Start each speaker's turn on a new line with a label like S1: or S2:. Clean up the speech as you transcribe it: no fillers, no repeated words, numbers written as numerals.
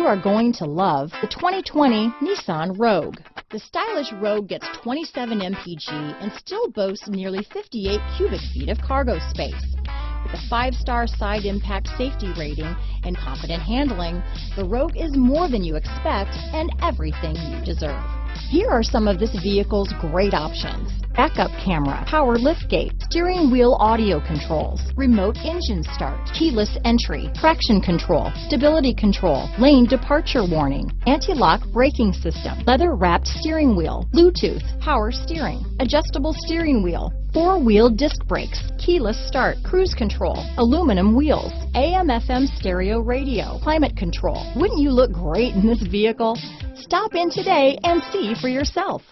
S1: are going to love the 2020 Nissan Rogue. The stylish Rogue gets 27 mpg and still boasts nearly 58 cubic feet of cargo space. With a 5-star side impact safety rating and confident handling, the Rogue is more than you expect and everything you deserve. Here are some of this vehicle's great options: backup camera, power liftgate, steering wheel audio controls, remote engine start, keyless entry, traction control, stability control, lane departure warning, anti-lock braking system, leather-wrapped steering wheel, Bluetooth, power steering, adjustable steering wheel, 4-wheel disc brakes, keyless start, cruise control, aluminum wheels, AM/FM stereo radio, climate control. Wouldn't you look great in this vehicle? Stop in today and see for yourself.